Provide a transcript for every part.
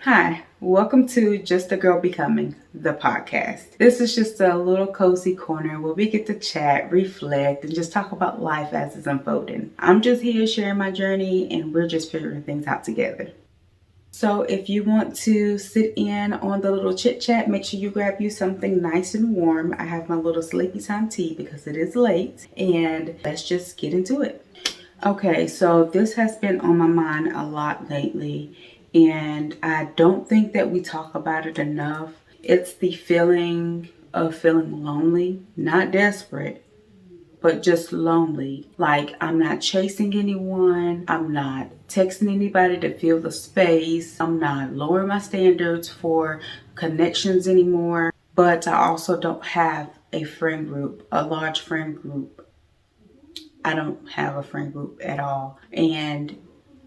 Hi, welcome to Just a Girl Becoming, the podcast. This is just a little cozy corner where we get to chat, reflect, and just talk about life as it's unfolding. I'm just here sharing my journey and we're just figuring things out together. So if you want to sit in on the little chit chat, make sure you grab you something nice and warm. I have my little sleepy time tea because it is late, and let's just get into it. Okay, so this has been on my mind a lot lately, and I don't think that we talk about it enough. It's the feeling of feeling lonely, not desperate, but just lonely. Like I'm not chasing anyone, I'm not texting anybody to fill the space, I'm not lowering my standards for connections anymore, but I also don't have a friend group, a large friend group. I don't have a friend group at all. And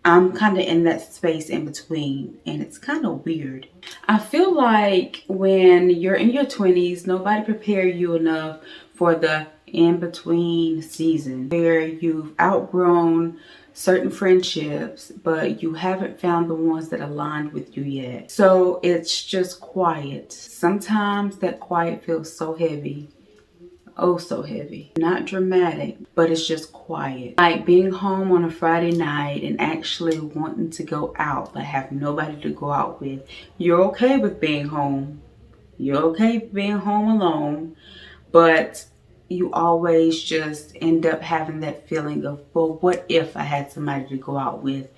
I'm kind of in that space in between, and it's kind of weird. I feel like when you're in your 20s, nobody prepare you enough for the in between season where you've outgrown certain friendships, but you haven't found the ones that aligned with you yet. So it's just quiet. Sometimes that quiet feels so heavy. Oh, so heavy. Not dramatic, but it's just quiet. Like being home on a Friday night and actually wanting to go out, but have nobody to go out with. You're okay with being home. You're okay being home alone, but you always just end up having that feeling of, well, what if I had somebody to go out with?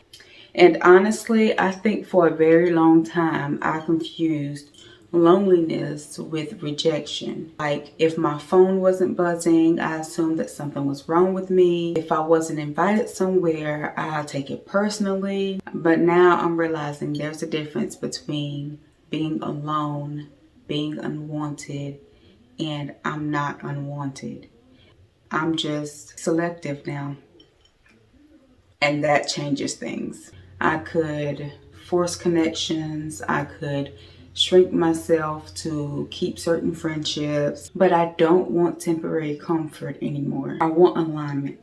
And honestly, I think for a very long time, I confused loneliness with rejection. Like if my phone wasn't buzzing, I assumed that something was wrong with me. If I wasn't invited somewhere, I'll take it personally. But now I'm realizing there's a difference between being alone, being unwanted, and I'm not unwanted. I'm just selective now. And that changes things. I could force connections. I could shrink myself to keep certain friendships, but I don't want temporary comfort anymore. I want alignment,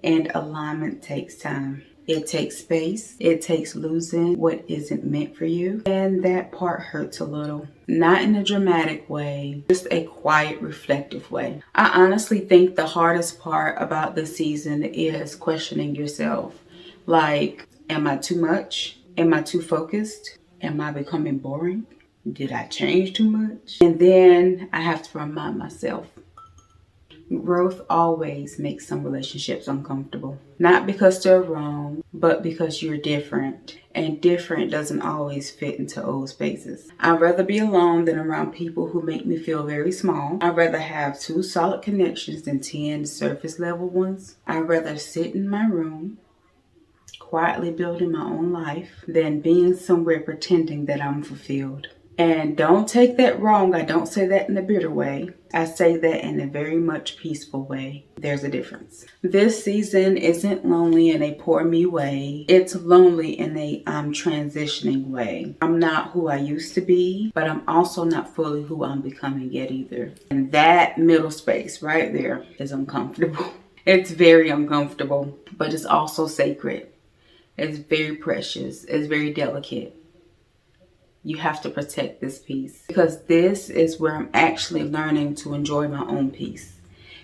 and alignment takes time. It takes space. It takes losing what isn't meant for you. And that part hurts a little. Not in a dramatic way, just a quiet, reflective way. I honestly think the hardest part about this season is questioning yourself. Like, am I too much? Am I too focused? Am I becoming boring? Did I change too much? And then I have to remind myself, growth always makes some relationships uncomfortable. Not because they're wrong, but because you're different. And different doesn't always fit into old spaces. I'd rather be alone than around people who make me feel very small. I'd rather have 2 solid connections than 10 surface level ones. I'd rather sit in my room quietly building my own life than being somewhere pretending that I'm fulfilled. And don't take that wrong. I don't say that in a bitter way. I say that in a very much peaceful way. There's a difference. This season isn't lonely in a poor me way. It's lonely in a I'm transitioning way. I'm not who I used to be, but I'm also not fully who I'm becoming yet either. And that middle space right there is uncomfortable. It's very uncomfortable, but it's also sacred. It's very precious. It's very delicate. You have to protect this peace because this is where I'm actually learning to enjoy my own peace.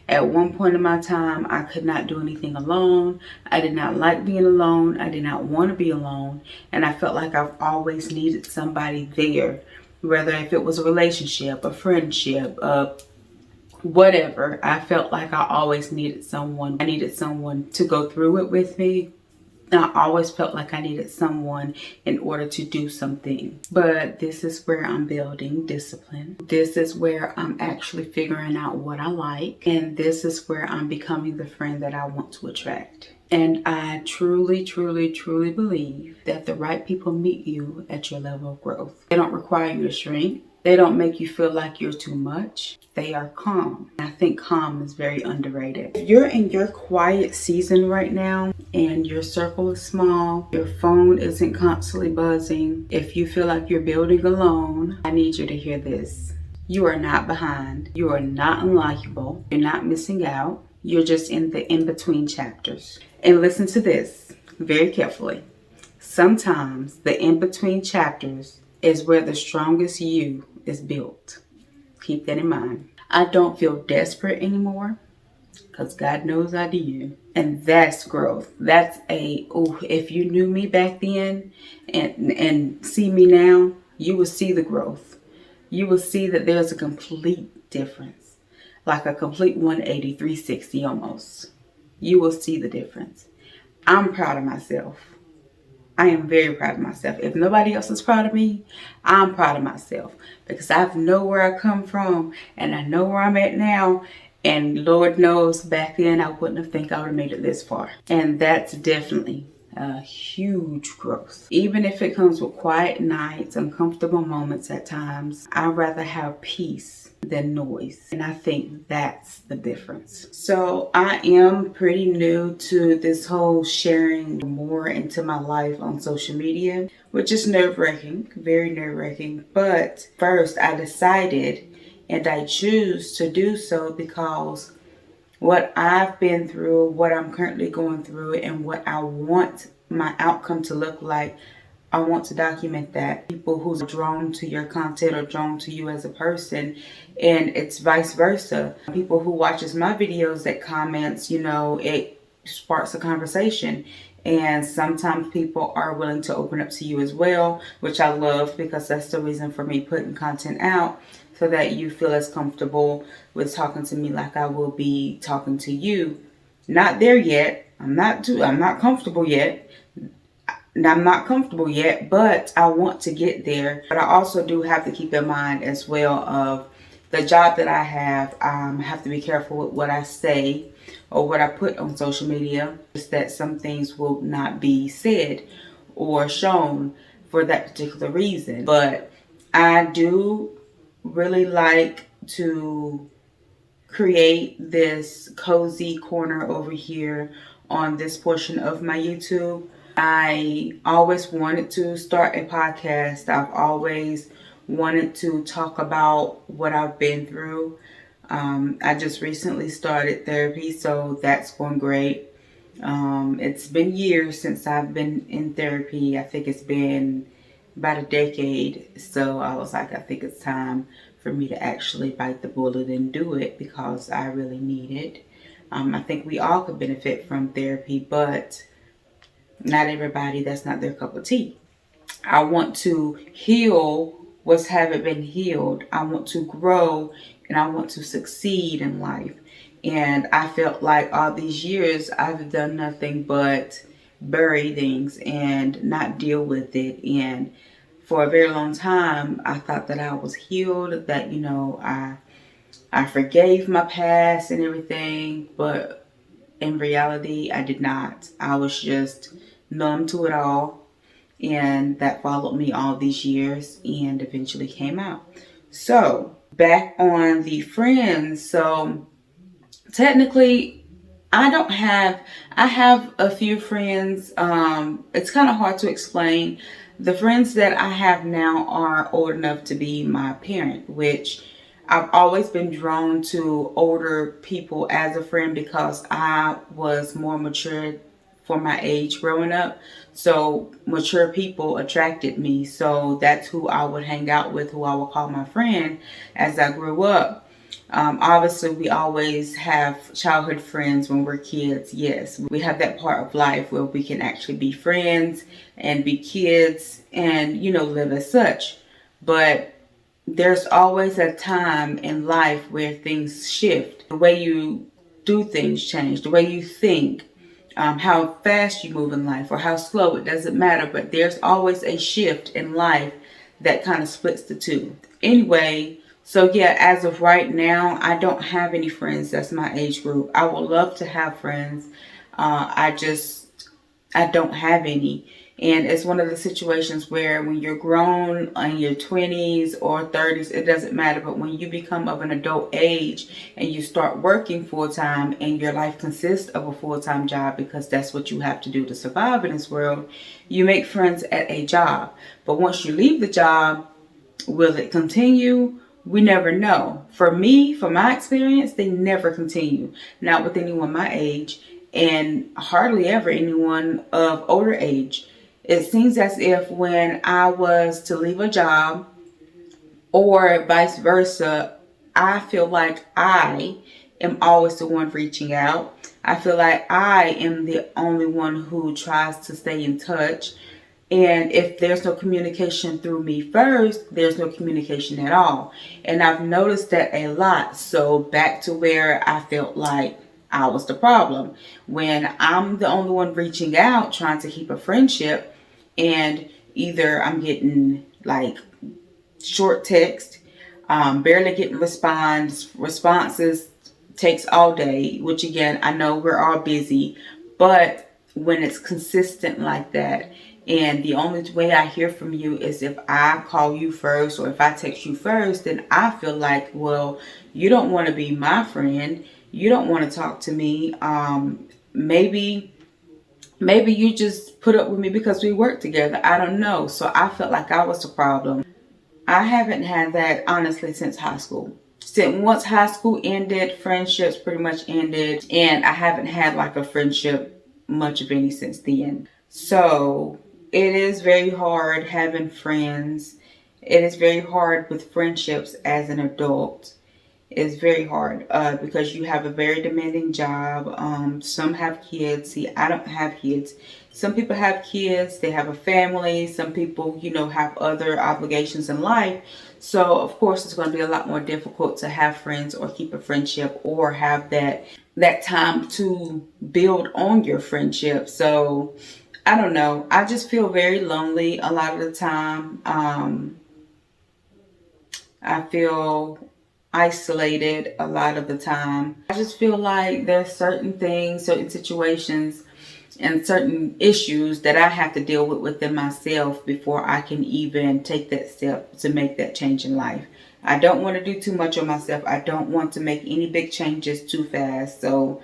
At one point in my time, I could not do anything alone. I did not like being alone. I did not want to be alone. And I felt like I've always needed somebody there, whether if it was a relationship, a friendship, whatever. I felt like I always needed someone. I needed someone to go through it with me. I always felt like I needed someone in order to do something. But this is where I'm building discipline. This is where I'm actually figuring out what I like. And this is where I'm becoming the friend that I want to attract. And I truly, truly, truly believe that the right people meet you at your level of growth. They don't require you to shrink. They don't make you feel like you're too much. They are calm. I think calm is very underrated. If you're in your quiet season right now and your circle is small, your phone isn't constantly buzzing, if you feel like you're building alone, I need you to hear this. You are not behind. You are not unlikable. You're not missing out. You're just in the in-between chapters. And listen to this very carefully. Sometimes the in-between chapters is where the strongest you is built. Keep that in mind. I don't feel desperate anymore because God knows I did. And that's growth. That's if you knew me back then and see me now, you will see the growth. You will see that there's a complete difference. Like a complete 180, 360 almost. You will see the difference. I'm proud of myself. I am very proud of myself. If nobody else is proud of me, I'm proud of myself because I know where I come from and I know where I'm at now. And Lord knows back then I wouldn't have think I would have made it this far. And that's definitely a huge growth. Even if it comes with quiet nights, uncomfortable moments at times, I'd rather have peace than noise. And I think that's the difference. So I am pretty new to this whole sharing more into my life on social media, which is nerve-wracking, very nerve-wracking. But first I decided and I choose to do so because what I've been through, what I'm currently going through, and what I want my outcome to look like, I want to document that. People who's drawn to your content or drawn to you as a person, and it's vice versa. People who watches my videos that comments, it sparks a conversation. And sometimes people are willing to open up to you as well, which I love because that's the reason for me putting content out, so that you feel as comfortable with talking to me like I will be talking to you. Not there yet. I'm not comfortable yet. I'm not comfortable yet, but I want to get there. But I also do have to keep in mind as well of the job that I have. I have to be careful with what I say or what I put on social media. Just that some things will not be said or shown for that particular reason. But I do really like to create this cozy corner over here on this portion of my YouTube. I always wanted to start a podcast. I've always wanted to talk about what I've been through. I just recently started therapy, so that's going great. It's been years since I've been in therapy. I think it's been about a decade. So I was like, I think it's time for me to actually bite the bullet and do it because I really need it. I think we all could benefit from therapy, but not everybody, that's not their cup of tea. I want to heal what's haven't been healed. I want to grow and I want to succeed in life. And I felt like all these years I've done nothing but bury things and not deal with it. And for a very long time, I thought that I was healed, that, I forgave my past and everything. But in reality, I did not. I was just numb to it all. And that followed me all these years and eventually came out. So back on the friends. So technically, I have a few friends. It's kind of hard to explain. The friends that I have now are old enough to be my parent, which I've always been drawn to older people as a friend because I was more mature for my age growing up. So mature people attracted me. So that's who I would hang out with, who I would call my friend as I grew up. Obviously, we always have childhood friends when we're kids. Yes, we have that part of life where we can actually be friends and be kids and, live as such. But there's always a time in life where things shift. The way you do things change, the way you think, how fast you move in life or how slow, it doesn't matter. But there's always a shift in life that kind of splits the two. Anyway, so yeah, as of right now, I don't have any friends that's my age group. I would love to have friends. I don't have any. And it's one of the situations where when you're grown in your 20s or 30s, it doesn't matter. But when you become of an adult age and you start working full time and your life consists of a full-time job, because that's what you have to do to survive in this world, you make friends at a job. But once you leave the job, will it continue? We never know. For me, from my experience, they never continue. Not with anyone my age and hardly ever anyone of older age. It seems as if when I was to leave a job or vice versa, I feel like I am always the one reaching out. I feel like I am the only one who tries to stay in touch. And if there's no communication through me first, there's no communication at all. And I've noticed that a lot. So back to where I felt like I was the problem. When I'm the only one reaching out, trying to keep a friendship, and either I'm getting like short text, barely getting responses takes all day, which again, I know we're all busy, but when it's consistent like that, and the only way I hear from you is if I call you first or if I text you first, then I feel like, well, you don't want to be my friend. You don't want to talk to me. Maybe you just put up with me because we work together. I don't know. So I felt like I was the problem. I haven't had that honestly since high school. Since once high school ended, friendships pretty much ended, and I haven't had like a friendship much of any since then. So it is very hard having friends. It is very hard with friendships as an adult. It's very hard because you have a very demanding job. Some have kids. See, I don't have kids. Some people have kids. They have a family. Some people, have other obligations in life. So, of course, it's going to be a lot more difficult to have friends or keep a friendship or have that time to build on your friendship. So, I don't know. I just feel very lonely a lot of the time. I feel isolated a lot of the time. I just feel like there's certain things, certain situations, and certain issues that I have to deal with within myself before I can even take that step to make that change in life. I don't want to do too much on myself. I don't want to make any big changes too fast. So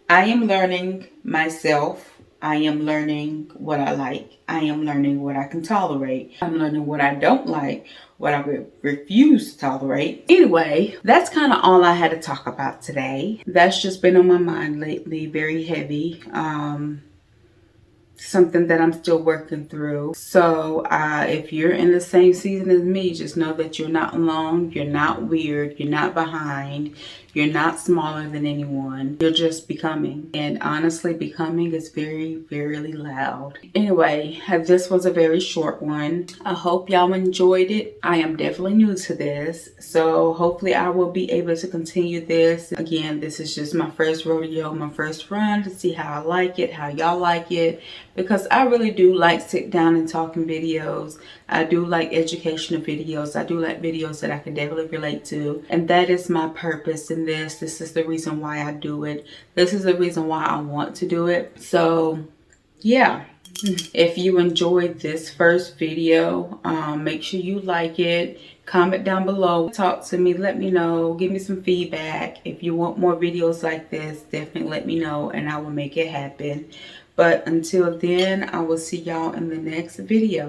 I am learning myself. I am learning what I like. I am learning what I can tolerate. I'm learning what I don't like, what I refuse to tolerate. Anyway, that's kind of all I had to talk about today. That's just been on my mind lately, very heavy. Something that I'm still working through. So if you're in the same season as me, just know that you're not alone. You're not weird. You're not behind. You're not smaller than anyone. You're just becoming. And honestly, becoming is very, very loud. Anyway, this was a very short one. I hope y'all enjoyed it. I am definitely new to this. So hopefully I will be able to continue this. Again, this is just my first rodeo, my first run to see how I like it, how y'all like it. Because I really do like sit down and talking videos. I do like educational videos. I do like videos that I can definitely relate to. And that is my purpose in this. This is the reason why I do it. This is the reason why I want to do it. So, yeah. If you enjoyed this first video, make sure you like it. Comment down below. Talk to me. Let me know. Give me some feedback. If you want more videos like this, definitely let me know and I will make it happen. But until then, I will see y'all in the next video.